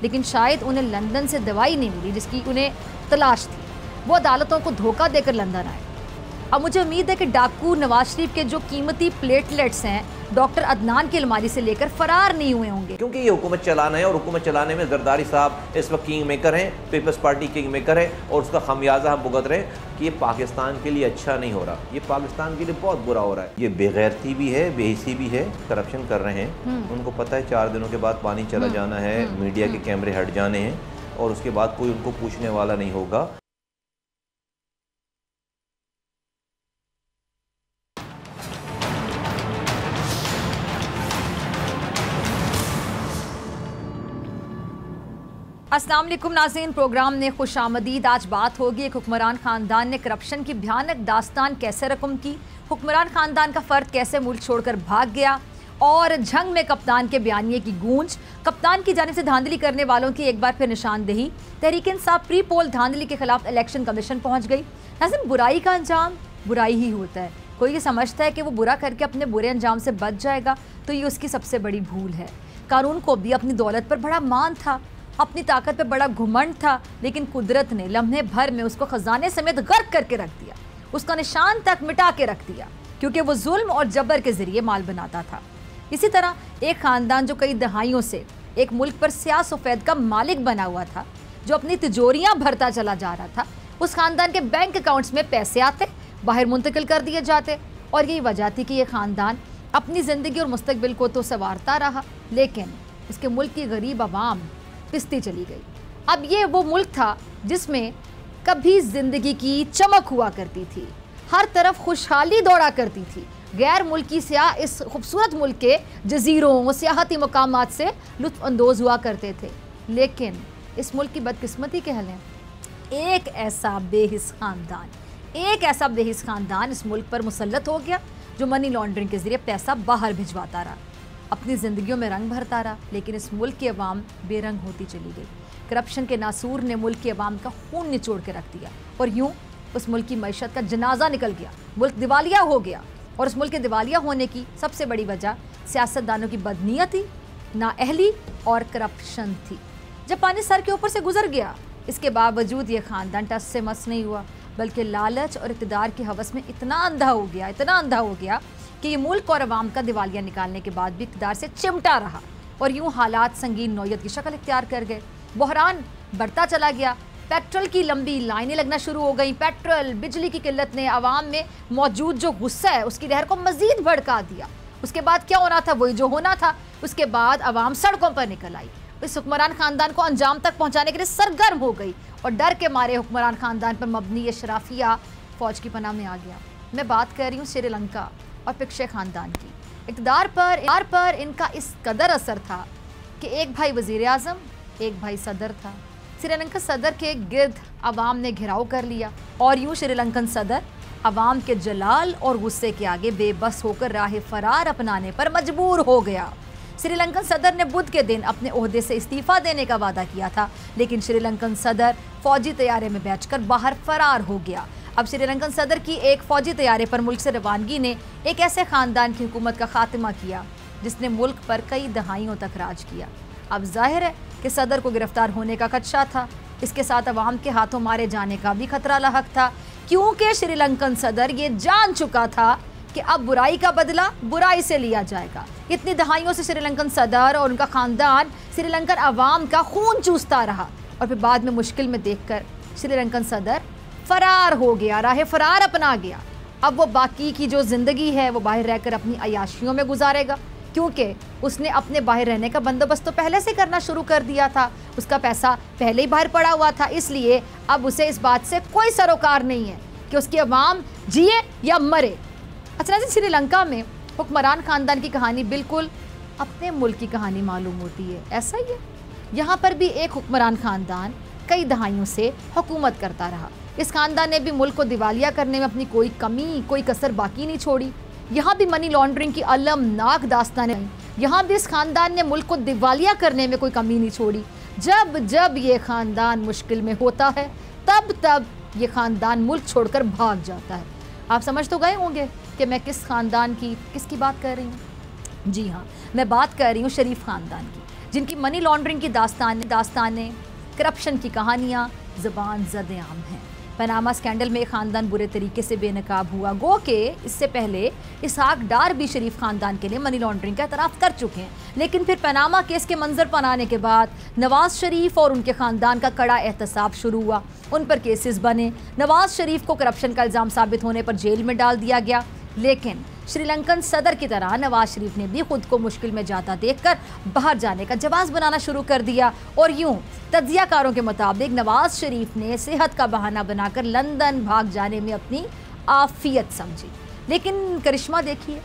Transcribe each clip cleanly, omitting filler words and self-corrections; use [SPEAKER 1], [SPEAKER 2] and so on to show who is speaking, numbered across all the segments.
[SPEAKER 1] लेकिन शायद उन्हें लंदन से दवाई नहीं मिली जिसकी उन्हें तलाश थी। वो अदालतों को धोखा देकर लंदन आए। अब मुझे उम्मीद है कि डाकू नवाज शरीफ के जो कीमती प्लेटलेट्स हैं डॉक्टर अदनान की अलमारी से लेकर फरार नहीं हुए होंगे,
[SPEAKER 2] क्योंकि ये हुकूमत चलाना है और हुकूमत चलाने में जरदारी साहब इस वक्त किंग मेकर हैं, पीपल्स पार्टी किंग मेकर है और उसका खमियाजा हम भुगत रहे हैं कि ये पाकिस्तान के लिए अच्छा नहीं हो रहा, ये पाकिस्तान के लिए बहुत बुरा हो रहा है। ये बेगैरती भी है, बेहिसी भी है, करप्शन कर रहे हैं। उनको पता है 4 दिनों के बाद पानी चला जाना है, मीडिया के कैमरे हट जाने हैं और उसके बाद कोई उनको पूछने वाला नहीं होगा।
[SPEAKER 1] अस्सलाम वालेकुम नाज़रीन, प्रोग्राम ने खुश आमदीद। आज बात होगी एक हुक्मरान ख़ानदान ने करप्शन की भयानक दास्तान कैसे रकम की, हुक्मरान ख़ानदान का फ़र्द कैसे मुल्क छोड़कर भाग गया और झंग में कप्तान के बयानिए की गूंज, कप्तान की जानिब से धांधली करने वालों की एक बार फिर निशानदेही। तहरीक इंसाफ प्री पोल धांधली के खिलाफ इलेक्शन कमीशन पहुँच गई। नाज़रीन, बुराई का अंजाम बुराई ही होता है। कोई ये समझता है कि वो बुरा करके अपने बुरे अंजाम से बच जाएगा तो ये उसकी सबसे बड़ी भूल है। कानून को भी अपनी दौलत पर बड़ा मान था, अपनी ताकत पे बड़ा घुमंड था, लेकिन कुदरत ने लम्हे भर में उसको खजाने समेत गर्क करके रख दिया, उसका निशान तक मिटा के रख दिया, क्योंकि वो जुल्म और जबर के जरिए माल बनाता था। इसी तरह एक ख़ानदान जो कई दहाइयों से एक मुल्क पर स्याह सफ़ेद का मालिक बना हुआ था, जो अपनी तिजोरियाँ भरता चला जा रहा था, उस ख़ानदान के बैंक अकाउंट्स में पैसे आते, बाहर मुंतकिल कर दिए जाते और यही वजह थी कि यह ख़ानदान अपनी ज़िंदगी और मुस्तकबिल को तो संवारता रहा, लेकिन उसके मुल्क की गरीब आवाम पिसती चली गई। अब ये वो मुल्क था जिसमें कभी जिंदगी की चमक हुआ करती थी, हर तरफ खुशहाली दौड़ा करती थी। गैर मुल्की सियाह इस खूबसूरत मुल्क के जजीरों सियाहती मकामात से लुत्फ अंदोज हुआ करते थे, लेकिन इस मुल्क की बदकिस्मती कह लें, एक ऐसा बेहिस ख़ानदान इस मुल्क पर मुसल्लत हो गया जो मनी लॉन्ड्रिंग के जरिए पैसा बाहर भिजवाता रहा, अपनी ज़िंदगियों में रंग भरता रहा, लेकिन इस मुल्क की अवाम बेरंग होती चली गई। करप्शन के नासूर ने मुल्क की अवाम का खून निचोड़ के रख दिया और यूं उस मुल्क की मईशत का जनाजा निकल गया, मुल्क दिवालिया हो गया। और उस मुल्क के दिवालिया होने की सबसे बड़ी वजह सियासतदानों की बदनीयती, नाअहली और करप्शन थी। जब पानी सर के ऊपर से गुजर गया, इसके बावजूद ये ख़ानदान टस से मस नहीं हुआ, बल्कि लालच और इक़्तिदार की हवस में इतना अंधा हो गया कि ये मुल्क और अवाम का दिवालिया निकालने के बाद भी इक़्तिदार से चिमटा रहा और यूं हालात संगीन नौयत की शक्ल इख्तियार कर गए। बहरान बढ़ता चला गया, पेट्रोल की लंबी लाइनें लगना शुरू हो गई। पेट्रोल, बिजली की किल्लत ने अवाम में मौजूद जो गुस्सा है उसकी लहर को मज़ीद भड़का दिया। उसके बाद क्या होना था, वही जो होना था। उसके बाद अवाम सड़कों पर निकल आई, इस हुक्मरान ख़ानदान को अंजाम तक पहुँचाने के लिए सरगर्म हो गई और डर के मारे हुक्मरान ख़ानदान पर मबनी अशराफिया फ़ौज की पनाह में आ गया। मैं बात कर रही हूँ श्रीलंका और पिक्शे ख़ानदान की। इक़्तिदार पर इनका इस कदर असर था कि एक भाई वज़ीर आज़म, एक भाई सदर था। श्रीलंका सदर के गिर्द अवाम ने घिराव कर लिया और यूं श्रीलंकन सदर अवाम के जलाल और गुस्से के आगे बेबस होकर राह फरार अपनाने पर मजबूर हो गया। श्रीलंकन सदर ने बुध के दिन अपने ओहदे से इस्तीफ़ा देने का वादा किया था, लेकिन श्रीलंकन सदर फ़ौजी तैयारे में बैठकर बाहर फरार हो गया। अब श्रीलंकन सदर की एक फ़ौजी तैयारे पर मुल्क से रवानगी ने एक ऐसे ख़ानदान की हुकूमत का खात्मा किया जिसने मुल्क पर कई दहाइयों तक राज किया। अब जाहिर है कि सदर को गिरफ्तार होने का खदशा था, इसके साथ अवाम के हाथों मारे जाने का भी खतरा लाहक था, क्योंकि श्रीलंकन सदर ये जान चुका था कि अब बुराई का बदला बुराई से लिया जाएगा। इतनी दहाइयों से श्रीलंकन सदर और उनका ख़ानदान श्रीलंकन अवाम का खून चूसता रहा और फिर बाद में मुश्किल में देखकर श्रीलंकन सदर फरार हो गया, राह फरार अपना गया। अब वो बाकी की जो ज़िंदगी है वो बाहर रहकर अपनी अयाशियों में गुजारेगा, क्योंकि उसने अपने बाहर रहने का बंदोबस्त तो पहले से करना शुरू कर दिया था, उसका पैसा पहले ही बाहर पड़ा हुआ था, इसलिए अब उसे इस बात से कोई सरोकार नहीं है कि उसकी अवाम जिए या मरे। अच्छा, श्रीलंका में हुक्मरान ख़ानदान की कहानी बिल्कुल अपने मुल्क की कहानी मालूम होती है, ऐसा ही है। यहाँ पर भी एक हुक्मरान ख़ानदान कई दहाइयों से हुकूमत करता रहा। इस ख़ानदान ने भी मुल्क को दिवालिया करने में अपनी कोई कमी, कोई कसर बाकी नहीं छोड़ी। यहाँ भी मनी लॉन्ड्रिंग की अलमनाक दास्तानें, यहाँ भी इस ख़ानदान ने मुल्क को दिवालिया करने में कोई कमी नहीं छोड़ी। जब जब ये ख़ानदान मुश्किल में होता है तब तब ये ख़ानदान मुल्क छोड़कर भाग जाता है। आप समझ तो गए होंगे कि मैं किस ख़ानदान की किसकी बात कर रही हूँ। जी हाँ, मैं बात कर रही हूँ शरीफ ख़ानदान की। जिनकी मनी लॉन्ड्रिंग की दास्तानें, करप्शन की कहानियाँ ज़बान ज़द-ए-आम हैं। पनामा स्कैंडल में ख़ानदान बुरे तरीके से बेनकाब हुआ। गो के इससे पहले इसहाक डार भी शरीफ ख़ानदान के लिए मनी लॉन्ड्रिंग का एतराफ़ कर चुके हैं, लेकिन फिर पनामा केस के मंजर पर आने के बाद नवाज शरीफ और उनके ख़ानदान का कड़ा एहतसाब शुरू हुआ। उन पर केसेस बने। नवाज शरीफ को करप्शन का इल्ज़ाम साबित होने पर जेल में डाल दिया गया, लेकिन श्रीलंकन सदर की तरह नवाज शरीफ ने भी खुद को मुश्किल में जाता देखकर बाहर जाने का जवाब बनाना शुरू कर दिया। और यूं तज्जियाकारों के मुताबिक नवाज शरीफ ने सेहत का बहाना बनाकर लंदन भाग जाने में अपनी आफियत समझी। लेकिन करिश्मा देखिए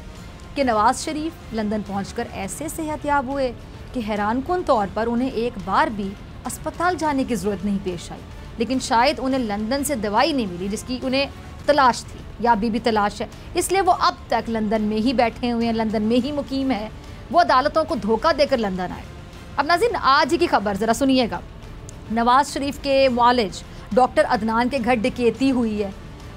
[SPEAKER 1] कि नवाज शरीफ लंदन पहुंचकर ऐसे सेहतयाब हुए कि हैरानकुन तौर पर उन्हें एक बार भी अस्पताल जाने की ज़रूरत नहीं पेश आई। लेकिन शायद उन्हें लंदन से दवाई नहीं मिली जिसकी उन्हें तलाश थी, या अभी भी तलाश है, इसलिए वो अब तक लंदन में ही बैठे हुए हैं, लंदन में ही मुकीम है। वो अदालतों को धोखा देकर लंदन आए। अब नाज़रीन, आज ही की खबर ज़रा सुनिएगा। नवाज शरीफ के मुआलिज डॉक्टर अदनान के घर डकैती हुई है।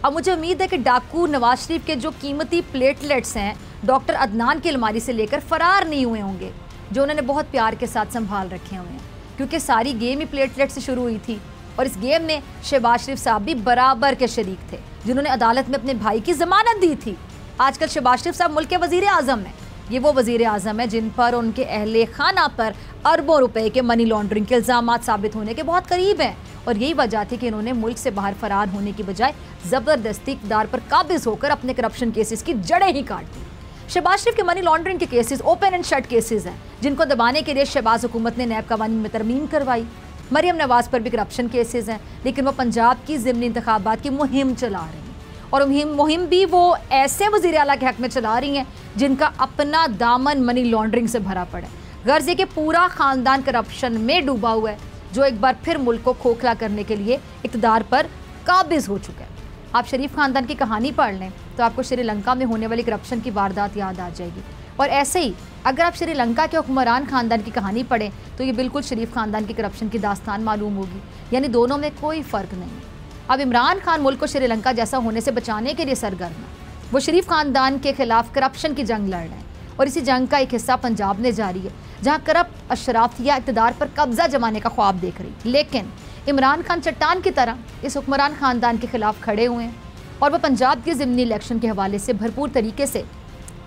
[SPEAKER 1] अब मुझे उम्मीद है कि डाकू नवाज शरीफ के जो कीमती प्लेटलेट्स हैं डॉक्टर अदनान की अलमारी से लेकर फ़रार नहीं हुए होंगे, जो उन्होंने बहुत प्यार के साथ संभाल रखे हुए हैं, क्योंकि सारी गेम ही प्लेटलेट से शुरू हुई थी। और इस गेम में शहबाज शरीफ साहब भी बराबर के शरीक थे, जिन्होंने अदालत में अपने भाई की जमानत दी थी। आजकल शहबाज शरीफ साहब मुल्क के वज़ीर आज़म हैं। ये वो वज़ीर आज़म है जिन पर उनके अहले खाना पर अरबों रुपए के मनी लॉन्ड्रिंग के इल्ज़ामात साबित होने के बहुत करीब हैं। और यही वजह थी कि इन्होंने मुल्क से बाहर फरार होने की बजाय ज़बरदस्ती इक़्तिदार पर काबिज़ होकर अपने करप्शन केसेस की जड़ें ही काट दी। शहबाज शरीफ के मनी लॉन्ड्रिंग के cases open and shut cases हैं, जिनको दबाने के लिए शहबाज हुकूमत ने नैब कवानीन में तरमीम करवाई। मरियम नवाज पर भी करप्शन केसेस हैं, लेकिन वो पंजाब की ज़िमनी इंतखाबात की मुहिम चला रही हैं। और मुहिम भी वो ऐसे वज़ीर आला के हक़ में चला रही हैं जिनका अपना दामन मनी लॉन्ड्रिंग से भरा पड़ा है। गर्ज ये कि पूरा ख़ानदान करप्शन में डूबा हुआ है, जो एक बार फिर मुल्क को खोखला करने के लिए इक़्तिदार पर काबिज़ हो चुका है। आप शरीफ ख़ानदान की कहानी पढ़ लें तो आपको श्रीलंका में होने वाली करप्शन की वारदात याद आ जाएगी। और ऐसे ही अगर आप श्रीलंका के हुक्मरान ख़ानदान की कहानी पढ़ें तो ये बिल्कुल शरीफ ख़ानदान की करप्शन की दास्तान मालूम होगी। यानी दोनों में कोई फ़र्क नहीं। अब इमरान खान मुल्क को श्रीलंका जैसा होने से बचाने के लिए सरगर्म है। वो शरीफ ख़ानदान के खिलाफ करप्शन की जंग लड़ रहे हैं, और इसी जंग का एक हिस्सा पंजाब में जारी है, जहाँ करप्ट अशराफिया इक़्तिदार पर कब्जा जमाने का ख्वाब देख रही। लेकिन इमरान खान चट्टान की तरह इस हुक्मरान ख़ानदान के खिलाफ खड़े हुए हैं, और वह पंजाब के ज़िमनी इलेक्शन के हवाले से भरपूर तरीके से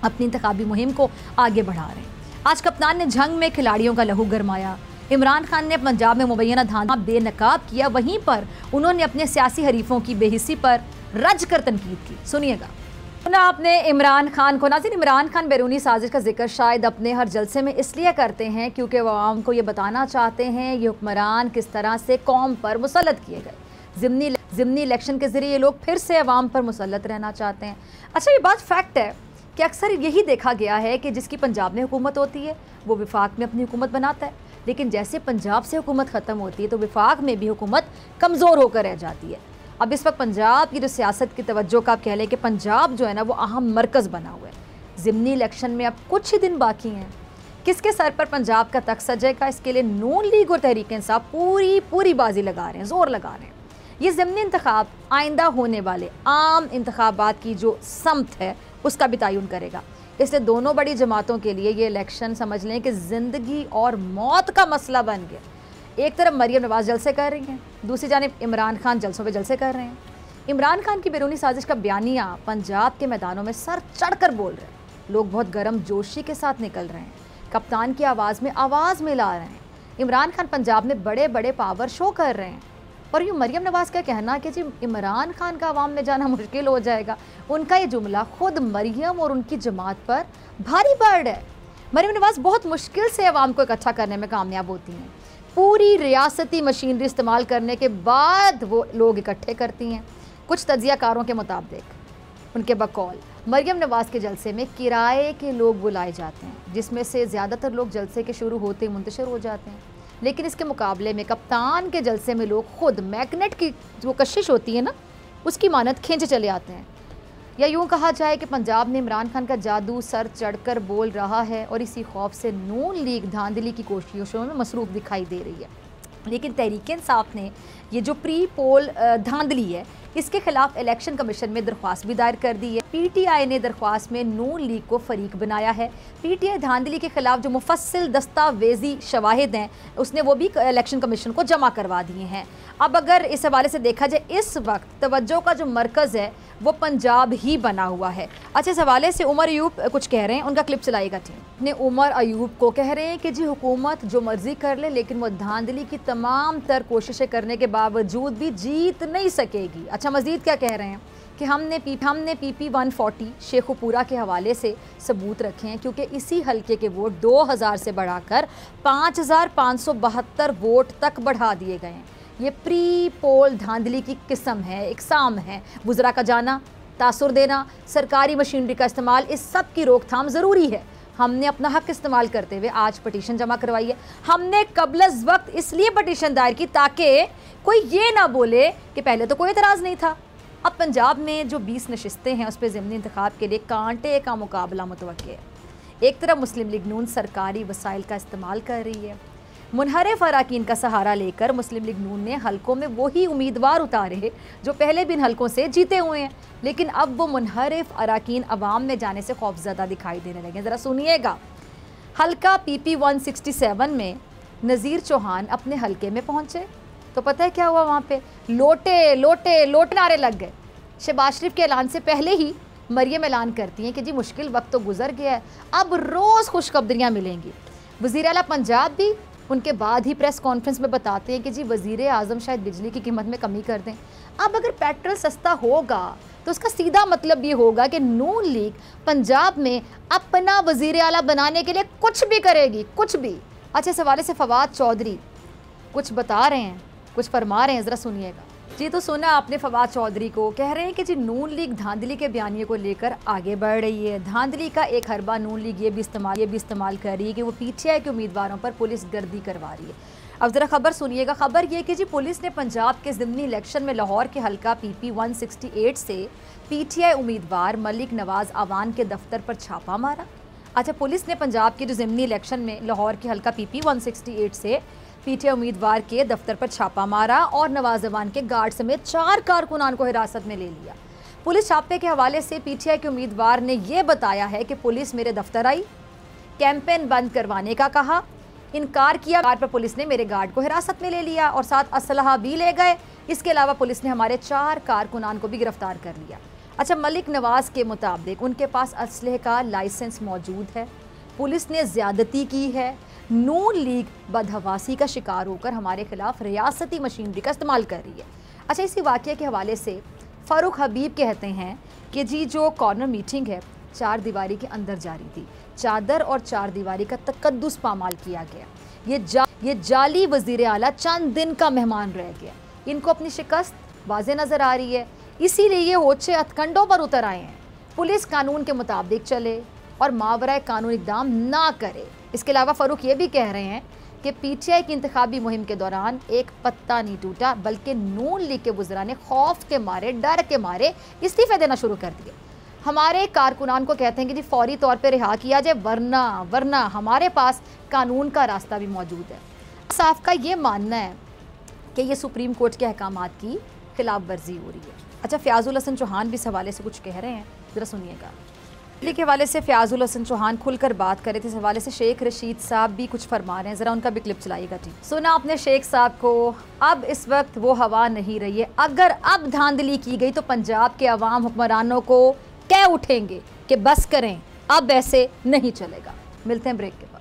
[SPEAKER 1] अपनी इंतखाबी मुहिम को आगे बढ़ा रहे हैं। आज कप्तान ने जंग में खिलाड़ियों का लहू गरमाया। इमरान खान ने पंजाब में मुबैना धांधला बेनकाब किया, वहीं पर उन्होंने अपने सियासी हरीफों की बेहिस्सी पर रज कर तनकीद की। सुनिएगा आपने इमरान खान को। नाज़रीन, इमरान खान बैरूनी साजिश का जिक्र शायद अपने हर जलसे में इसलिए करते हैं क्योंकि वह आवाम को ये बताना चाहते हैं ये हुक्मरान किस तरह से कौम पर मुसल्लत किए गए। ज़िमनी इलेक्शन के ज़रिए ये लोग फिर से अवाम पर मुसल्लत रहना चाहते हैं। अच्छा, ये बात फैक्ट है कि अक्सर यही देखा गया है कि जिसकी पंजाब में हुकूमत होती है वो विफाक में अपनी हुकूमत बनाता है, लेकिन जैसे पंजाब से हुकूमत ख़त्म होती है तो विफाक में भी हुकूमत कमज़ोर होकर रह जाती है। अब इस वक्त पंजाब की जो सियासत की तवज्जो का आप कह लें कि पंजाब जो है ना वो अहम मरकज़ बना हुआ है। ज़िमनी इलेक्शन में अब कुछ ही दिन बाकी हैं। किसके सर पर पंजाब का तख्त सजेगा, इसके लिए नून लीग और तहरीक इंसाफ पूरी बाजी लगा रहे हैं, ज़ोर लगा रहे हैं। ये ज़िमनी इंतखाब आइंदा होने वाले आम इंतखाबात की जो समत है उसका भी तयन करेगा। इसलिए दोनों बड़ी जमातों के लिए ये इलेक्शन समझ लें कि ज़िंदगी और मौत का मसला बन गया। एक तरफ मरियम नवाज जलसे कर रही हैं, दूसरी जानिब इमरान खान जलसों पे जलसे कर रहे हैं। इमरान खान की बैरूनी साजिश का बयानिया पंजाब के मैदानों में सर चढ़ कर बोल रहे हैं। लोग बहुत गर्म जोशी के साथ निकल रहे हैं, कप्तान की आवाज़ में आवाज़ मिला रहे हैं। इमरान खान पंजाब में बड़े बड़े पावर शो कर रहे हैं। और यूँ मरियम नवाज़ का कहना कि जी इमरान खान का अवाम में जाना मुश्किल हो जाएगा, उनका ये जुमला खुद मरियम और उनकी जमात पर भारी पड़ है। मरियम नवाज़ बहुत मुश्किल से अवाम को इकट्ठा करने में कामयाब होती हैं। पूरी रियासती मशीनरी इस्तेमाल करने के बाद वो लोग इकट्ठे करती हैं। कुछ तज्जियाकारों के मुताबिक उनके बकौल मरियम नवाज़ के जलसे में किराए के लोग बुलाए जाते हैं, जिसमें से ज़्यादातर लोग जलसे के शुरू होते ही मुंतशिर हो जाते हैं। लेकिन इसके मुकाबले में कप्तान के जलसे में लोग खुद मैग्नेट की जो कशिश होती है ना उसकी मानत खींचे चले आते हैं। या यूँ कहा जाए कि पंजाब में इमरान खान का जादू सर चढ़कर बोल रहा है, और इसी खौफ से नून लीग धांधली की कोशिशों में मसरूफ़ दिखाई दे रही है। लेकिन तहरीक इंसाफ ने ये जो प्री पोल धांधली है इसके खिलाफ इलेक्शन कमीशन में दरख्वास्त भी दायर कर दी है। पीटीआई ने दरख्वास्त में नून लीग को फरीक बनाया है। पीटीआई धांधली के खिलाफ जो मुफस्सिल दस्तावेजी शवाहिद हैं उसने वो भी इलेक्शन कमीशन को जमा करवा दिए हैं। अब अगर इस हवाले से देखा जाए, इस वक्त तवज्जो का जो मरकज़ है वो पंजाब ही बना हुआ है। अच्छा, इस हवाले से उमर अयूब कुछ कह रहे हैं, उनका क्लिप चलाएगा टीम। अपने उमर अयूब को कह रहे हैं कि जी हुकूमत जो मर्जी कर ले, लेकिन वो धांधली की तमाम तर कोशिशें करने के बावजूद भी जीत नहीं सकेगी। अच्छा, मजीद क्या कह रहे हैं कि हमने PP 140 शेखुपुरा के हवाले से सबूत रखे हैं, क्योंकि इसी हल्के के वोट 2000 से बढ़ाकर 5572 वोट तक बढ़ा दिए गए हैं। ये प्री पोल धांधली की किस्म है, इकसाम है। वुज़रा का जाना, तासुर देना, सरकारी मशीनरी का इस्तेमाल, इस सब की रोकथाम ज़रूरी है। हमने अपना हक इस्तेमाल करते हुए आज पटिशन जमा करवाई है। हमने कबलज़ वक्त इसलिए पटिशन दायर की ताकि कोई ये ना बोले कि पहले तो कोई एतराज़ नहीं था। अब पंजाब में जो 20 नशिस्तें हैं उस पर ज़िमनी इंतखाब के लिए कांटे का मुकाबला मुतवक्के है। एक तरफ मुस्लिम लीग नून सरकारी वसाइल का इस्तेमाल कर रही है। मुनहरिफ अराकीन का सहारा लेकर मुस्लिम लीग नून ने हलकों में वही उम्मीदवार उतारे जो पहले भी इन हलकों से जीते हुए हैं, लेकिन अब वो मुनहरिफ अराकीन अवाम में जाने से खौफजदा दिखाई देने लगे। ज़रा सुनिएगा। हलका PP 167 में नज़ीर चौहान अपने हलके में पहुँचे तो पता है क्या हुआ? वहाँ पे लोटे लोटे लोटे नारे लग गए। शहबाज शरीफ के ऐलान से पहले ही मरियम ऐलान करती हैं कि जी मुश्किल वक्त तो गुजर गया है, अब रोज़ खुशखबरियाँ मिलेंगी। वज़ीर आला पंजाब भी उनके बाद ही प्रेस कॉन्फ्रेंस में बताते हैं कि जी वज़ीर आज़म शायद बिजली की कीमत में कमी कर दें। अब अगर पेट्रोल सस्ता होगा तो उसका सीधा मतलब ये होगा कि नून लीग पंजाब में अपना वज़ीर आला बनाने के लिए कुछ भी करेगी, कुछ भी। अच्छा, इस हवाले से फवाद चौधरी कुछ बता रहे हैं, कुछ फरमा रहे हैं, ज़रा सुनिएगा। जी, तो सुना आपने फवाद चौधरी को, कह रहे हैं कि जी नून लीग धांधली के बयानिए को लेकर आगे बढ़ रही है। धांधली का एक हरबा नून लीग ये भी इस्तेमाल कर रही है कि वो PTI के उम्मीदवारों पर पुलिस गर्दी करवा रही है। अब ज़रा खबर सुनिएगा। खबर ये कि जी पुलिस ने पंजाब के ज़िमनी इलेक्शन में लाहौर के हलका PP 168 से PTI उम्मीदवार मलिक नवाज़ आवान के दफ्तर पर छापा मारा। अच्छा, पुलिस ने पंजाब के जो ज़िमनी इलेक्शन में लाहौर के हलका PP 168 से PTI उम्मीदवार के दफ्तर पर छापा मारा और नवाज अवान के गार्ड समेत 4 कारकुनान को हिरासत में ले लिया। पुलिस छापे के हवाले से PTI के उम्मीदवार ने यह बताया है कि पुलिस मेरे दफ्तर आई, कैंपेन बंद करवाने का कहा, इनकार किया, पर पुलिस ने मेरे गार्ड को हिरासत में ले लिया और साथ असलहा भी ले गए। इसके अलावा पुलिस ने हमारे 4 कारकुनान को भी गिरफ्तार कर लिया। अच्छा, मलिक नवाज के मुताबिक उनके पास असलहे का लाइसेंस मौजूद है। पुलिस ने ज़्यादती की है। नून लीग बदहवासी का शिकार होकर हमारे खिलाफ रियासती मशीनरी का इस्तेमाल कर रही है। अच्छा, इसी वाक़ये के हवाले से फ़ारूक हबीब कहते हैं कि जी जो कॉर्नर मीटिंग है 4 दीवारी के अंदर जारी थी, चादर और 4 दीवारी का तकद्दुस पामाल किया गया। ये जाली वज़ीर आला चंद दिन का मेहमान रह गया। इनको अपनी शिकस्त वाज़े नज़र आ रही है, इसीलिए ये ओछे हथकंडों पर उतर आए हैं। पुलिस कानून के मुताबिक चले और मावराए कानून इक़दाम ना करे। इसके अलावा फ़ारूक ये भी कह रहे हैं कि PTI की इंतखाबी मुहिम के दौरान एक पत्ता नहीं टूटा, बल्कि नून लीग के वुज़रा ने खौफ के मारे, डर के मारे इस्तीफ़े देना शुरू कर दिए। हमारे कारकुनान को कहते हैं कि जी फौरी तौर पर रिहा किया जाए, वरना हमारे पास कानून का रास्ता भी मौजूद है। साफ का ये मानना है कि ये सुप्रीम कोर्ट के अहकामात की खिलाफ वर्जी हो रही है। अच्छा, फ़याज़ुल हसन चौहान भी इस हवाले से कुछ कह रहे हैं, ज़रा सुनिएगा। दिल्ली के हवाले से फ़याज़ुल हसन चौहान खुलकर बात करे थे। इस हवाले से शेख रशीद साहब भी कुछ फरमा रहे हैं, ज़रा उनका भी क्लिप चलाइएगा। ठीक सुना आपने शेख साहब को। अब इस वक्त वो हवा नहीं रही है। अगर अब धांधली की गई तो पंजाब के अवाम हुक्मरानों को कह उठेंगे कि बस करें, अब ऐसे नहीं चलेगा। मिलते हैं ब्रेक के बाद।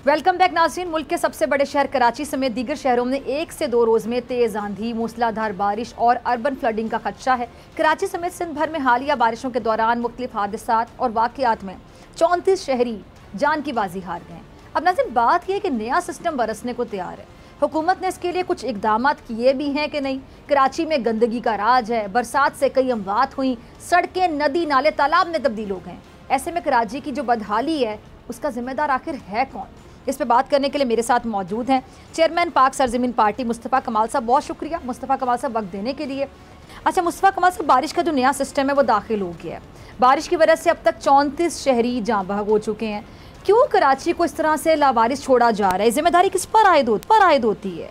[SPEAKER 1] वेलकम बैक नाज़रीन। मुल्क के सबसे बड़े शहर कराची समेत दीगर शहरों में 1 से 2 रोज़ में तेज़ आंधी, मूसलाधार बारिश और अर्बन फ्लडिंग का खदशा है। कराची समेत सिंध भर में हालिया बारिशों के दौरान मुख्तलिफ हादसात और वाक़यात में 34 शहरी जान की बाजी हार गए। अब नाज़रीन, बात यह है कि नया सिस्टम बरसने को तैयार है। हुकूमत ने इसके लिए कुछ इकदाम किए भी हैं कि नहीं। कराची में गंदगी का राज है, बरसात से कई अमवात हुई, सड़कें, नदी, नाले तालाब में तब्दील हो गए। ऐसे में कराची की जो बदहाली है उसका जिम्मेदार आखिर है कौन? इस पे बात करने के लिए मेरे साथ मौजूद हैं चेयरमैन पाक सरजमीन पार्टी मुस्तफ़ा कमाल साहब। बहुत शुक्रिया मुस्तफ़ा कमाल साहब वक्त देने के लिए। अच्छा मुस्तफ़ा कमाल साहब, बारिश का जो नया सिस्टम है वो दाखिल हो गया है। बारिश की वजह से अब तक 34 शहरी जाँ बहक हो चुके हैं। क्यों कराची को इस तरह से लावारिस छोड़ा जा रहा है? जिम्मेदारी किस पर आयद होती है?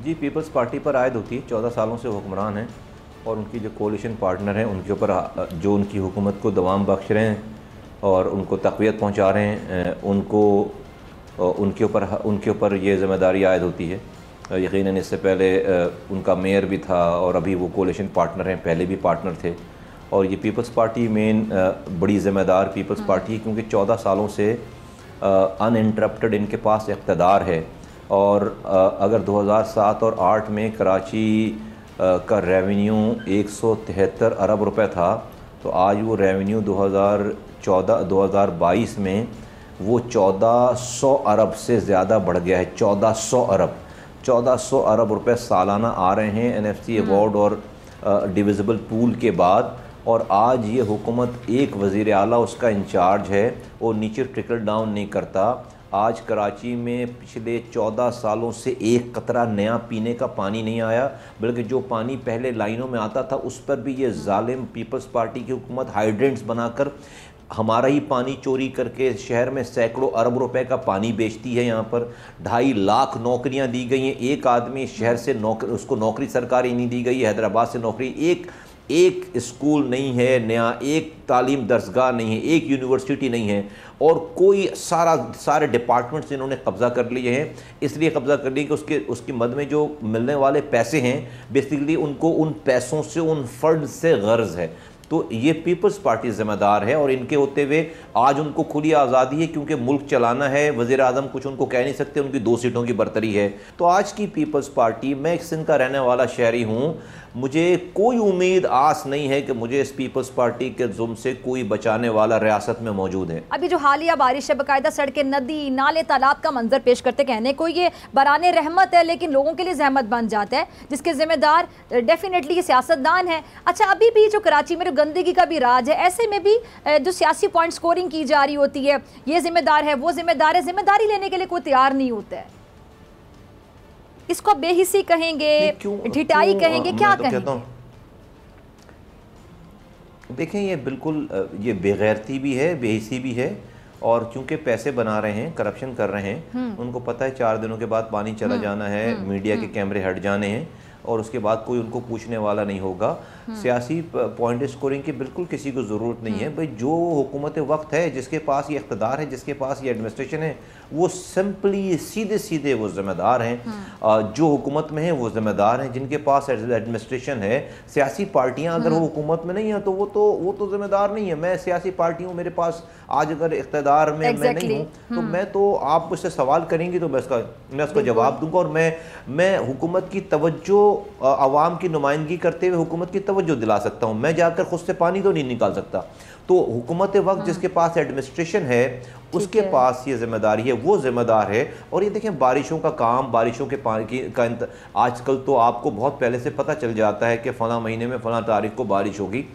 [SPEAKER 2] जी, पीपल्स पार्टी पर आयद होती है। 14 सालों से हुक्मरान हैं और उनकी जो कोलिशन पार्टनर हैं उनके ऊपर जो उनकी हुकूमत को दवाम बख्श रहे हैं और उनको तक़वियत पहुँचा रहे हैं, उनके ऊपर ये ज़िम्मेदारी आयद होती है। यकीनन इससे पहले उनका मेयर भी था और अभी वो कोलिशन पार्टनर हैं, पहले भी पार्टनर थे। और ये पीपल्स पार्टी मेन बड़ी ज़िम्मेदार पीपल्स पार्टी है क्योंकि 14 सालों से अनइंटरप्टेड इनके पास इक़्तिदार है। और अगर 2007 और 8 में कराची का रेवेन्यू 173 अरब रुपए था तो आज वो रेवेन्यू 2022 में वो 1400 अरब से ज़्यादा बढ़ गया है। 1400 अरब रुपए सालाना आ रहे हैं NFC अवार्ड और डिविजिबल पूल के बाद। और आज ये हुकूमत एक वज़ीर आला उसका इंचार्ज है और नीचे ट्रिकल डाउन नहीं करता। आज कराची में पिछले 14 सालों से एक कतरा नया पीने का पानी नहीं आया, बल्कि जो पानी पहले लाइनों में आता था उस पर भी ये जालिम पीपल्स पार्टी की हुकूमत हाइड्रेंट्स बनाकर हमारा ही पानी चोरी करके शहर में सैकड़ों अरब रुपए का पानी बेचती है। यहाँ पर 2.5 लाख नौकरियाँ दी गई हैं। एक आदमी शहर से उसको नौकरी सरकारी नहीं दी गई है। हैदराबाद से नौकरी एक स्कूल नहीं है नया, एक तालीम दरसगाह नहीं है, एक यूनिवर्सिटी नहीं है और कोई सारे डिपार्टमेंट्स इन्होंने कब्ज़ा कर लिए हैं। इसलिए कब्ज़ा कर लिए कि उसकी मद में जो मिलने वाले पैसे हैं बेसिकली उनको उन पैसों से, उन फंड से गर्ज है। तो ये पीपल्स पार्टी ज़िम्मेदार है और इनके होते हुए आज उनको खुली आज़ादी है क्योंकि मुल्क चलाना है। वज़ीर आज़म कुछ उनको कह नहीं सकते, उनकी 2 सीटों की बरतरी है। तो आज की पीपल्स पार्टी, मैं एक सिंध का रहने वाला शहरी हूँ, मुझे कोई उम्मीद आस नहीं है कि मुझे इस पीपल्स पार्टी के जुल्म से कोई बचाने वाला रियासत में मौजूद है।
[SPEAKER 1] अभी जो हालिया बारिश है, बाकायदा सड़कें, नदी नाले तालाब का मंजर पेश करते, कहने को ये बराने रहमत है लेकिन लोगों के लिए जहमत बन जाता है, जिसके जिम्मेदार डेफिनेटली सियासतदान है। अच्छा, अभी भी जो कराची में गंदगी का भी राज है, ऐसे में भी जो सियासी पॉइंट स्कोरिंग की जा रही होती है, ये जिम्मेदार है वो जिम्मेदार है, जिम्मेदारी लेने के लिए कोई तैयार नहीं होता है। इसको बेहिसी कहेंगे, ढिठाई कहेंगे, क्या कहेंगे?
[SPEAKER 2] देखें, ये बिल्कुल ये बेगैरती भी है, बेहिसी भी है। और चूंकि पैसे बना रहे हैं, करप्शन कर रहे हैं, उनको पता है 4 दिनों के बाद पानी चला जाना है, मीडिया के कैमरे हट जाने हैं और उसके बाद कोई उनको पूछने वाला नहीं होगा। सियासी पॉइंट स्कोरिंग की बिल्कुल किसी को ज़रूरत नहीं है। भाई, जो हुकूमत वक्त है, जिसके पास ये इख्तिदार है, जिसके पास ये एडमिनिस्ट्रेशन है, वो सिंपली सीधे सीधे वो ज़िम्मेदार हैं। जो हुकूमत में है वो ज़िम्मेदार हैं, जिनके पास एडमिनिस्ट्रेशन है। सियासी पार्टियाँ अगर वो हुकूमत में नहीं है तो वो तो ज़िम्मेदार नहीं है। मैं सियासी पार्टी हूँ, मेरे पास आज अगर इख्तिदार में मैं नहीं हूँ तो मैं तो, आप मुझसे सवाल करेंगी तो मैं उसका जवाब दूंगा। और मैं हुकूमत की तवज्जो, आवाम की नुमाइंदगी करते हुए हुकूमत की तवज्जो दिला सकता हूँ। मैं जाकर खुद से पानी तो नहीं निकाल सकता। तो हुकूमत वक्त जिसके पास एडमिनिस्ट्रेशन है उसके पास ये जिम्मेदारी है, वो जिम्मेदार है। और ये देखें, बारिशों का काम, बारिशों के पानी का आजकल तो आपको बहुत पहले से पता चल जाता है कि फ़लाँ महीने में फ़लाँ तारीख को बारिश होगी।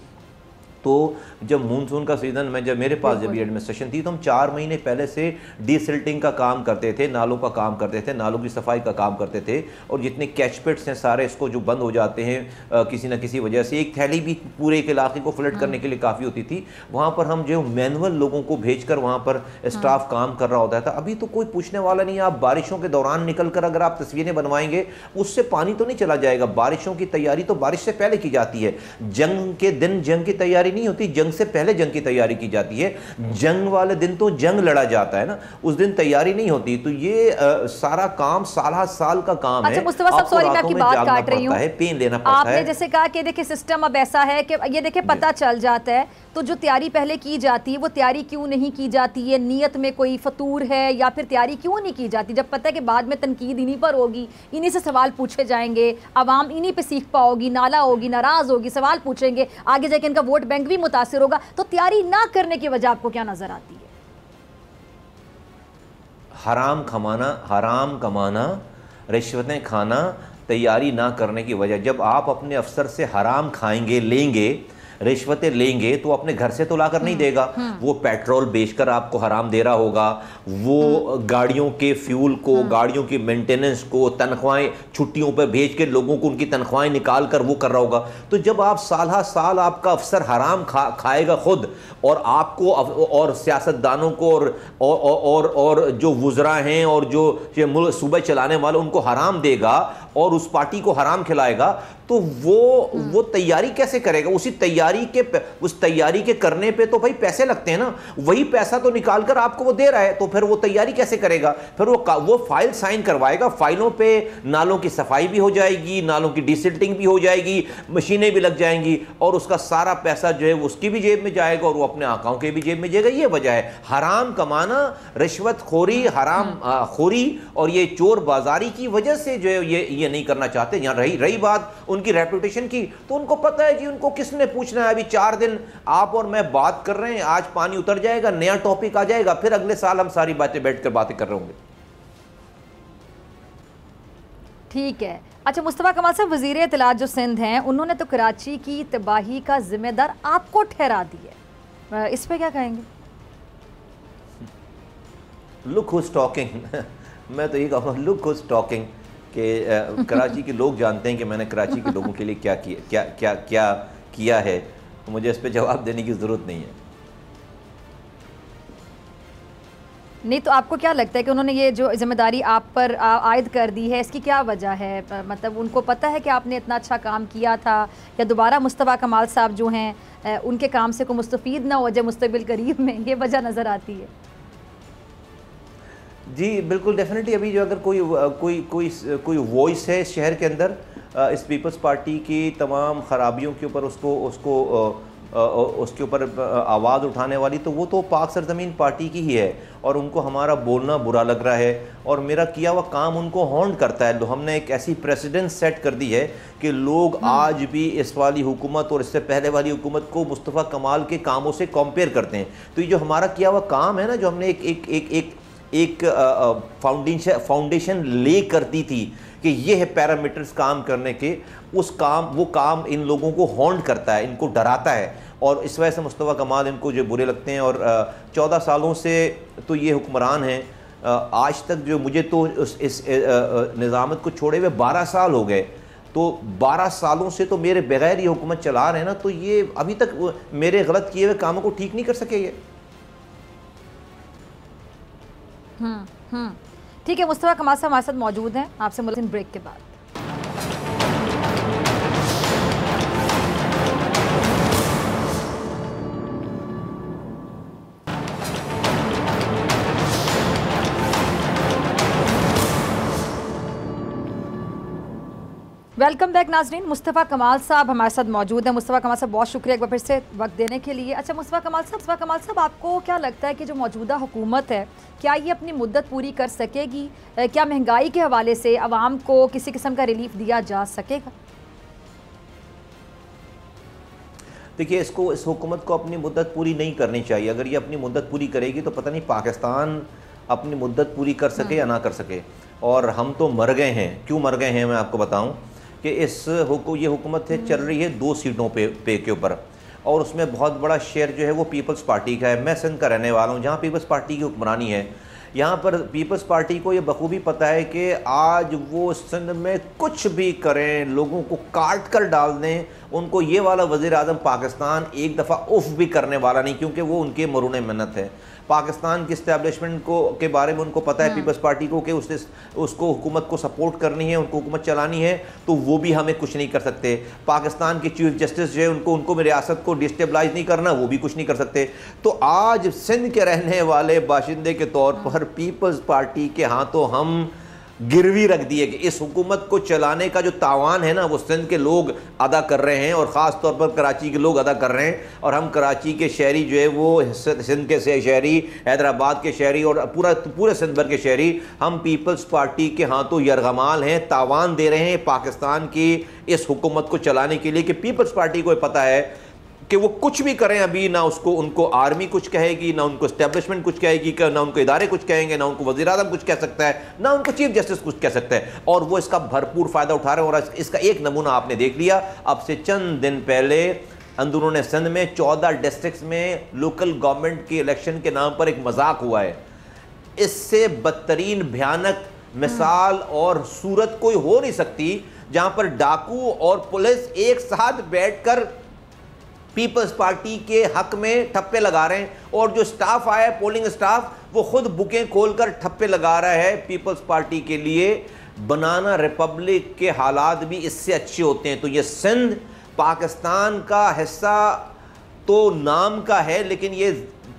[SPEAKER 2] तो जब मानसून का सीज़न में, जब मेरे पास जब ये एडमिनिस्ट्रेशन थी तो हम 4 महीने पहले से डीसिल्टिंग का काम करते थे, नालों का काम करते थे, नालों की सफाई का काम करते थे। और जितने कैच पिट्स हैं सारे इसको जो बंद हो जाते हैं किसी न किसी वजह से, एक थैली भी पूरे एक इलाके को फ्लड करने के लिए काफ़ी होती थी। वहाँ पर हम जो मैनुअल लोगों को भेज कर वहाँ पर स्टाफ काम कर रहा होता था। अभी तो कोई पूछने वाला नहीं है। आप बारिशों के दौरान निकल कर अगर आप तस्वीरें बनवाएंगे उससे पानी तो नहीं चला जाएगा। बारिशों की तैयारी तो बारिश से पहले की जाती है। जंग के दिन जंग की तैयारी नहीं होती, जंग से पहले जंग की तैयारी की जाती है। जंग वाले दिन तो जंग लड़ा जाता है ना, उस दिन तैयारी नहीं होती। तो ये सारा काम साल का काम है।
[SPEAKER 1] अच्छा मुस्तफा साहब, सॉरी मैं आपकी बात काट रही हूँ,
[SPEAKER 2] पेन लेना पड़ता है।
[SPEAKER 1] आपने जैसे कहा कि देखिए सिस्टम अब ऐसा है कि ये देखिए पता चल जाता है, तो जो तैयारी पहले की जाती है वो तैयारी क्यों नहीं की जाती है? नीयत में कोई फतूर है या फिर तैयारी क्यों नहीं की जाती? जब पता है कि बाद में तनकीद इन्हीं पर होगी, इन्हीं से सवाल पूछे जाएंगे, आवाम इन्हीं पे सीख पाओगी, नाला होगी, नाराज होगी, सवाल पूछेंगे, आगे जाके इनका वोट बैंक भी मुतासिर होगा। तो तैयारी ना करने की वजह आपको क्या नजर आती है?
[SPEAKER 2] हराम कमाना, रिश्वतें खाना, तैयारी ना करने की वजह। जब आप अपने अफसर से हराम खाएंगे, लेंगे, रिश्वतें लेंगे तो अपने घर से तो लाकर नहीं देगा, वो पेट्रोल बेचकर आपको हराम दे रहा होगा, वो गाड़ियों के फ्यूल को, गाड़ियों की मेंटेनेंस को, तनख्वाहें छुट्टियों पर भेज के लोगों को उनकी तनख्वाहें निकाल कर वो कर रहा होगा। तो जब आप साल साल आपका अफसर हराम खाएगा खुद, और आपको और सियासतदानों को और जो वुज़रा हैं और जो मुल्क सूबे चलाने वाले उनको हराम देगा और उस पार्टी को हराम खिलाएगा, तो वो तैयारी कैसे करेगा? उस तैयारी के करने पे तो भाई पैसे लगते हैं ना, वही पैसा तो निकाल कर आपको वो दे रहा है, तो फिर वो तैयारी कैसे करेगा? फिर वो फाइल साइन करवाएगा, फाइलों पे नालों की सफाई भी हो जाएगी, नालों की डिसिल्टिंग भी हो जाएगी, मशीनें भी लग जाएंगी, और उसका सारा पैसा जो है वो उसकी भी जेब में जाएगा और वो अपने आकाओं के भी जेब में जाएगा। ये वजह है हराम कमाना, रिश्वत खोरी, हराम खोरी और ये चोर बाजारी की वजह से जो है ये नहीं करना चाहते। यहाँ रही बात उनकी रेपुटेशन की, तो उनको पता है कि उनको किसने पूछना है। अभी 4 दिन आप और मैं बात कर रहे हैं, आज पानी उतर जाएगा, नया टॉपिक आ जाएगा, फिर अगले साल हम सारी बातें बैठकर बातें कर रहे होंगे।
[SPEAKER 1] ठीक है। अच्छा मुस्तफ़ा कमाल साहब, वज़ीर इत्तलात जो सिंध हैं, उन्होंने तो कराची की तबाही का जिम्मेदार आपको ठहरा दिया, इस पे क्या कहेंगे?
[SPEAKER 2] लुक हुज टॉकिंग मैं तो ये कहूँगा लुक हुज टॉकिंग कि कराची के लोग जानते हैं कि मैंने कराची के लोगों के लिए क्या किया है, तो मुझे इस पे जवाब देने की ज़रूरत नहीं है।
[SPEAKER 1] नहीं तो आपको क्या लगता है कि उन्होंने ये जो जिम्मेदारी आप पर आयद कर दी है, इसकी क्या वजह है? मतलब उनको पता है कि आपने इतना अच्छा काम किया था, या दोबारा मुस्तफ़ा कमाल साहब जो हैं उनके काम से कोई मुस्तफ़ीद ना हो जाए मुस्तक़बिल करीब में, ये वजह नज़र आती है?
[SPEAKER 2] जी बिल्कुल, डेफिनेटली। अभी जो अगर कोई वॉइस है इस शहर के अंदर इस पीपल्स पार्टी की तमाम खराबियों के ऊपर उसके ऊपर आवाज़ उठाने वाली, तो वो तो पाक सरजमीन पार्टी की ही है, और उनको हमारा बोलना बुरा लग रहा है और मेरा किया हुआ काम उनको हॉन्ट करता है। हमने एक ऐसी प्रेसिडेंट सेट कर दी है कि लोग आज भी इस वाली हुकूमत और इससे पहले वाली हुकूमत को मुस्तफ़ा कमाल के कामों से कंपेयर करते हैं। तो ये जो हमारा किया हुआ काम है ना, जो हमने एक फाउंडेशन ले कर दी थी कि ये है पैरामीटर्स काम करने के, वो काम इन लोगों को हॉन्ट करता है, इनको डराता है, और इस वजह से मुस्तफ़ा कमाल इनको जो बुरे लगते हैं। और 14 सालों से तो ये हुक्मरान हैं, आज तक जो मुझे तो इस निज़ामत को छोड़े हुए 12 साल हो गए, तो 12 सालों से तो मेरे बगैर ये हुकूमत चला रहे हैं ना, तो ये अभी तक मेरे गलत किए हुए कामों को ठीक नहीं कर सके ये।
[SPEAKER 1] ठीक है। मुस्तफ़ा कमाल साहब हमारे साथ मौजूद हैं, आपसे मुलाकात ब्रेक के बाद। वेलकम बैक नाजरीन। मुस्तफ़ा कमाल साहब हमारे साथ मौजूद हैं। मुस्तफ़ा कमाल साहब बहुत शुक्रिया एक बार फिर से वक्त देने के लिए। अच्छा मुस्तफ़ा कमाल साहब आपको क्या लगता है कि जो मौजूदा हुकूमत है, क्या ये अपनी मुद्दत पूरी कर सकेगी? क्या महंगाई के हवाले से आवाम को किसी किस्म का रिलीफ दिया जा सकेगा?
[SPEAKER 2] देखिए, इस हुकूमत को अपनी मुद्दत पूरी नहीं करनी चाहिए। अगर ये अपनी मुद्दत पूरी करेगी तो पता नहीं पाकिस्तान अपनी मुद्दत पूरी कर सके या ना कर सके। और हम तो मर गए हैं। क्यों मर गए हैं मैं आपको बताऊं कि ये हुकूमत चल रही है 2 सीटों पे के ऊपर, और उसमें बहुत बड़ा शेयर जो है वो पीपल्स पार्टी का है। मैं सिंध का रहने वाला हूँ, जहाँ पीपल्स पार्टी की हुक्मरानी है। यहाँ पर पीपल्स पार्टी को ये बखूबी पता है कि आज वो सिंध में कुछ भी करें, लोगों को काट कर डाल दें, उनको ये वाला वज़ीर आज़म पाकिस्तान एक दफ़ा उफ भी करने वाला नहीं, क्योंकि वो उनके मरून मिन्नत है। पाकिस्तान की इस्टेब्लिशमेंट के बारे में उनको पता है पीपल्स पार्टी को कि उसको हुकूमत को सपोर्ट करनी है, उनको हुकूमत चलानी है, तो वो भी हमें कुछ नहीं कर सकते। पाकिस्तान के चीफ जस्टिस जो है उनको रियासत को डिस्टेबलाइज नहीं करना, वो भी कुछ नहीं कर सकते। तो आज सिंध के रहने वाले बाशिंदे के तौर पर पीपल्स पार्टी के हाथों हम गिरवी रख दिए कि इस हुकूमत को चलाने का जो तावान है ना, वो सिंध के लोग अदा कर रहे हैं, और ख़ास तौर पर कराची के लोग अदा कर रहे हैं। और हम कराची के शहरी जो है वो सिंध के शहरी, हैदराबाद के शहरी और पूरे सिंध भर के शहरी, हम पीपल्स पार्टी के हाथों यरगमाल हैं, तावान दे रहे हैं पाकिस्तान की इस हुकूमत को चलाने के लिए। कि पीपल्स पार्टी को पता है कि वो कुछ भी करें, अभी ना उनको आर्मी कुछ कहेगी, ना उनको एस्टेब्लिशमेंट कुछ कहेगी, ना उनको इदारे कुछ कहेंगे, ना उनको वज़ीर आज़म कुछ कह सकता है, ना उनको चीफ जस्टिस कुछ कह सकता है। और वो इसका भरपूर फ़ायदा उठा रहे हैं। और इसका एक नमूना आपने देख लिया। अब से चंद दिन पहले अंदरूनी सिंध में 14 डिस्ट्रिक्ट्स में लोकल गवर्नमेंट की इलेक्शन के नाम पर एक मजाक हुआ है। इससे बदतरीन भयानक मिसाल और सूरत कोई हो नहीं सकती जहां पर डाकू और पुलिस एक साथ बैठकर पीपल्स पार्टी के हक में ठप्पे लगा रहे हैं, और जो स्टाफ आया है पोलिंग स्टाफ वो खुद बुकें खोलकर ठप्पे लगा रहा है पीपल्स पार्टी के लिए। बनाना रिपब्लिक के हालात भी इससे अच्छे होते हैं। तो ये सिंध पाकिस्तान का हिस्सा तो नाम का है, लेकिन ये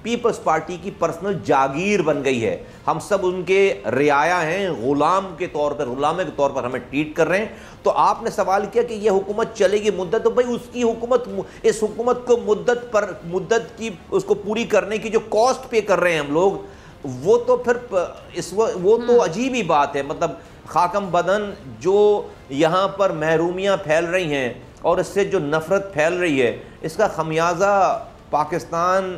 [SPEAKER 2] पीपल्स पार्टी की पर्सनल जागीर बन गई है। हम सब उनके रियाया हैं, गुलाम के तौर पर, गुलामे के तौर पर हमें ट्रीट कर रहे हैं। तो आपने सवाल किया कि ये हुकूमत चलेगी मुद्दत, तो भाई उसकी हुकूमत, इस हुकूमत को मुद्दत की उसको पूरी करने की जो कॉस्ट पे कर रहे हैं हम लोग, वो तो फिर वो तो अजीब ही बात है। मतलब खाकम बदन जो यहाँ पर महरूमियाँ फैल रही हैं और इससे जो नफरत फैल रही है, इसका खमियाजा पाकिस्तान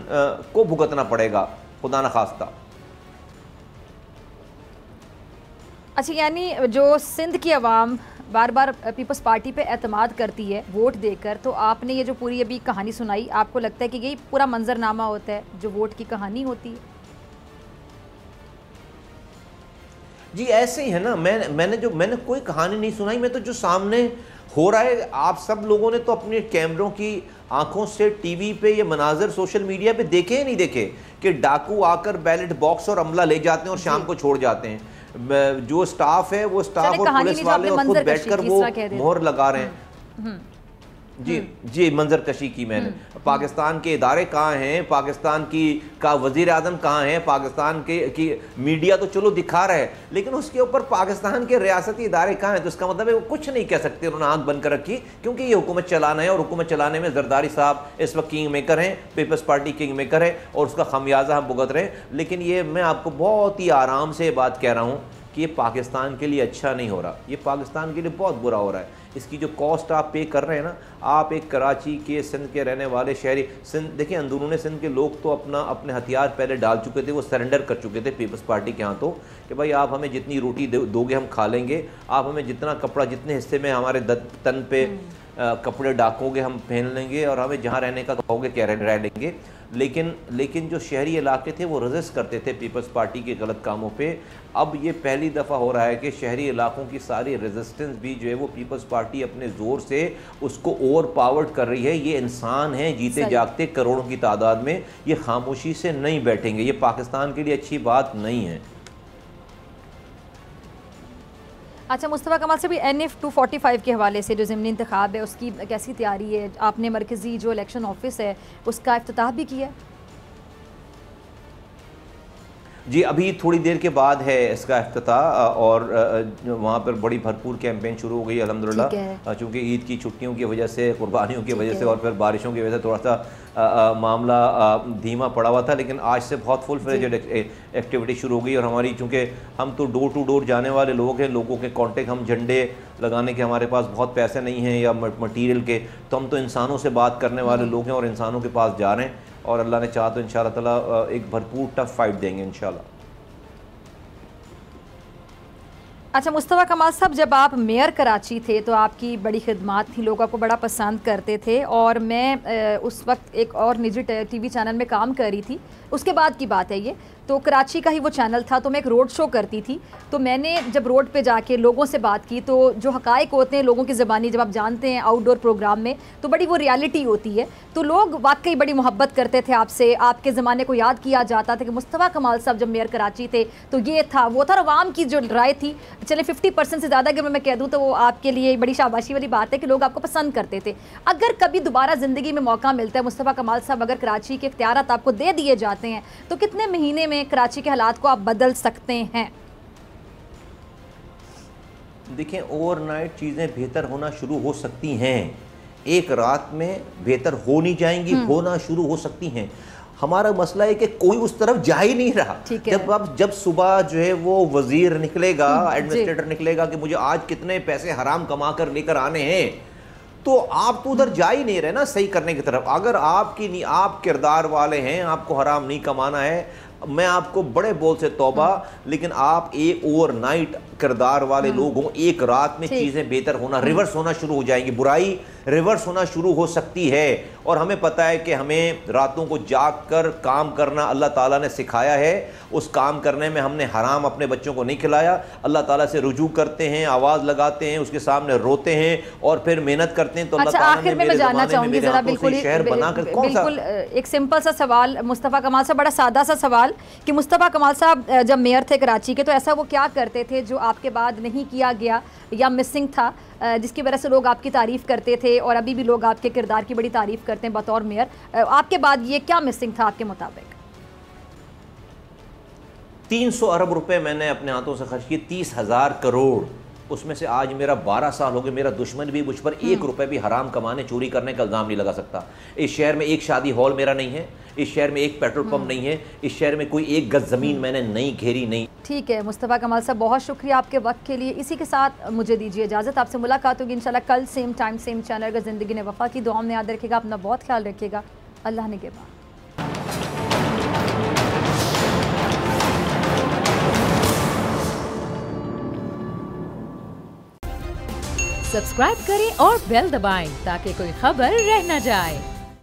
[SPEAKER 2] को भुगतना पड़ेगा, खुदा न खास्ता।
[SPEAKER 1] अच्छा, यानी जो सिंध की आवाम बार बार पीपल्स पार्टी पे एतमाद करती है वोट देकर, तो आपने ये जो पूरी अभी कहानी सुनाई, आपको लगता है कि यही पूरा मंजरनामा होता है जो वोट की कहानी होती है?
[SPEAKER 2] जी ऐसे ही है ना। मैंने कोई कहानी नहीं सुनाई। मैं तो जो सामने हो रहा है, आप सब लोगों ने तो अपने कैमरों की आंखों से टीवी पे ये मनाजर सोशल मीडिया पे देखे ही नहीं देखे कि डाकू आकर बैलेट बॉक्स और अमला ले जाते हैं और शाम को छोड़ जाते हैं। जो स्टाफ है वो स्टाफ और पुलिस वाले और खुद बैठकर वो मोहर लगा रहे हैं। जी मंजर कशी की मैंने। पाकिस्तान के इदारे कहाँ हैं, पाकिस्तान का वजीर आजम कहाँ है, पाकिस्तान की मीडिया तो चलो दिखा रहा है, लेकिन उसके ऊपर पाकिस्तान के रियासती इदारे कहाँ हैं? तो इसका मतलब है वो कुछ नहीं कह सकते, उन्होंने आंख बंद कर रखी, क्योंकि ये हुकूमत चलाना है और हुकूमत चलाने में जरदारी साहब इस वक्त किंग मेकर हैं, पीपल्स पार्टी किंग मेकर है और उसका खमियाजा हम भुगत रहे हैं। लेकिन ये मैं आपको बहुत ही आराम से बात कह रहा हूँ कि ये पाकिस्तान के लिए अच्छा नहीं हो रहा, ये पाकिस्तान के लिए बहुत बुरा हो रहा है। इसकी जो कॉस्ट आप पे कर रहे हैं ना, आप एक कराची के सिंध के रहने वाले शहरी, सिंध देखिए अंदरूनी सिंध के लोग तो अपने हथियार पहले डाल चुके थे, वो सरेंडर कर चुके थे पीपल्स पार्टी के यहाँ, तो कि भाई आप हमें जितनी रोटी दोगे हम खा लेंगे, आप हमें जितना कपड़ा, जितने हिस्से में हमारे तन पे कपड़े डाकोगे हम पहन लेंगे, और हमें जहाँ रहने का कहोगे क्या रह लेंगे। लेकिन जो शहरी इलाके थे वो रेजिस्ट करते थे पीपल्स पार्टी के गलत कामों पे। अब ये पहली दफ़ा हो रहा है कि शहरी इलाकों की सारी रेजिस्टेंस भी जो है वो पीपल्स पार्टी अपने ज़ोर से उसको ओवर पावर्ड कर रही है। ये इंसान हैं जीते जागते करोड़ों की तादाद में, ये खामोशी से नहीं बैठेंगे, ये पाकिस्तान के लिए अच्छी बात नहीं है।
[SPEAKER 1] अच्छा मुस्तफ़ा कमाल से भी NF 245 के हवाले से जो ज़िमनी इंतखाब है उसकी कैसी तैयारी है? आपने मरकज़ी जो इलेक्शन ऑफिस है उसका इफ्तिताह भी किया?
[SPEAKER 2] जी अभी थोड़ी देर के बाद है इसका इफ्तिताह, और वहाँ पर बड़ी भरपूर कैंपेन शुरू हो गई अल्हम्दुलिल्लाह। चूँकि ईद की छुट्टियों की वजह से, कुर्बानियों की वजह से और फिर बारिशों की वजह से थोड़ा सा मामला धीमा पड़ा हुआ था, लेकिन आज से बहुत फुल फ्लेजेड एक्टिविटी शुरू हो गई। और हमारी, चूँकि हम तो डोर टू डोर जाने वाले लोग हैं, लोगों के कॉन्टेक्ट, हम झंडे लगाने के हमारे पास बहुत पैसे नहीं हैं या मटीरियल के, तो हम तो इंसानों से बात करने वाले लोग हैं और इंसानों के पास जा रहे हैं, और अल्लाह ने चाहा तो इंशाअल्लाह ताला एक भरपूर टफ फाइट देंगे इंशाअल्लाह।
[SPEAKER 1] अच्छा मुस्तफ़ा कमाल साहब, जब आप मेयर कराची थे तो आपकी बड़ी खिदमात थी, लोग आपको बड़ा पसंद करते थे, और मैं उस वक्त एक और निजी TV चैनल में काम कर रही थी, उसके बाद की बात है ये, तो कराची का ही वो चैनल था, तो मैं एक रोड शो करती थी। तो मैंने जब रोड पे जाके लोगों से बात की, तो जो हकायक होते हैं लोगों की ज़बानी, जब आप जानते हैं आउटडोर प्रोग्राम में, तो बड़ी वो रियलिटी होती है, तो लोग वाकई बड़ी मोहब्बत करते थे आपसे, आपके ज़माने को याद किया जाता था कि मुस्तफ़ा कमाल साहब जब मेयर कराची थे तो ये था वो था। अवाम की जो राय थी, चले 50% से ज़्यादा अगर मैं कह दूँ तो वो आपके लिए बड़ी शाबाशी वाली बात है कि लोग आपको पसंद करते थे। अगर कभी दोबारा ज़िंदगी में मौका मिलता है मुस्तफ़ा कमाल साहब, अगर कराची के इख्तियारात आपको दे दिए जाते हैं, तो कितने महीने में कराची के हालात को आप बदल सकते हैं?
[SPEAKER 2] देखिए ओवरनाइट चीज़ें बेहतर होना शुरू हो सकती हैं, एक रात में बेहतर हो नहीं जाएंगी, होना शुरू हो सकती हैं। हमारा मसला है कि कोई उस तरफ जा ही नहीं रहा। जब सुबह जो है वो वजीर निकलेगा, एडमिनिस्ट्रेटर निकलेगा कि मुझे आज कितने पैसे हराम कमा कर लेकर आने हैं, तो आप तो उधर जा ही नहीं रहे ना सही करने की तरफ। अगर आप किरदार वाले हैं, आपको हराम नहीं कमाना है, मैं आपको बड़े बोल से तौबा, लेकिन आप एक ओवरनाइट किरदार वाले लोग हों, एक रात में चीज़ें बेहतर होना, रिवर्स होना शुरू हो जाएंगी, बुराई रिवर्स होना शुरू हो सकती है। और हमें पता है कि हमें रातों को जाग कर काम करना अल्लाह ताला ने सिखाया है। उस काम करने में हमने हराम अपने बच्चों को नहीं खिलाया। अल्लाह ताला से रुजू करते हैं, आवाज़ लगाते हैं, उसके सामने रोते हैं और फिर मेहनत करते हैं। तो
[SPEAKER 1] अच्छा, आखिर में मैं जानना चाहूँगी ज़रा बिल्कुल एक सिंपल सा सवाल मुस्तफ़ा कमाल साहब, बड़ा सादा सा सवाल कि मुस्तफ़ा कमाल साहब जब मेयर थे कराची के, तो ऐसा वो क्या करते थे जो आपके बाद नहीं किया गया या मिसिंग था, जिसकी वजह से लोग आपकी तारीफ़ करते थे और अभी भी लोग आपके किरदार की बड़ी तारीफ़ करते हैं बतौर मेयर? आपके बाद ये क्या मिसिंग था आपके मुताबिक?
[SPEAKER 2] 300 अरब रुपए मैंने अपने हाथों से खर्च किए, 30,000 करोड़। उसमें से आज मेरा 12 साल हो गए, मेरा दुश्मन भी मुझ पर 1 रुपए भी हराम कमाने चोरी करने का इल्ज़ाम नहीं लगा सकता। इस शहर में एक शादी हॉल मेरा नहीं है, इस शहर में एक पेट्रोल पंप नहीं है, इस शहर में कोई एक गज ज़मीन मैंने नहीं घेरी नहीं। ठीक
[SPEAKER 1] है मुस्तफ़ा कमाल साहब, बहुत शुक्रिया आपके वक्त के लिए। इसी के साथ मुझे दीजिए इजाज़त, आपसे मुलाकात होगी इंशाल्लाह कल सेम टाइम सेम चैनल का। ज़िंदगी ने वफ़ा की दुआ में याद रखिएगा, अपना बहुत ख्याल रखिएगा। अल्लाह ने के बाद
[SPEAKER 3] सब्सक्राइब करें और बेल दबाएं ताकि कोई खबर रह न जाए।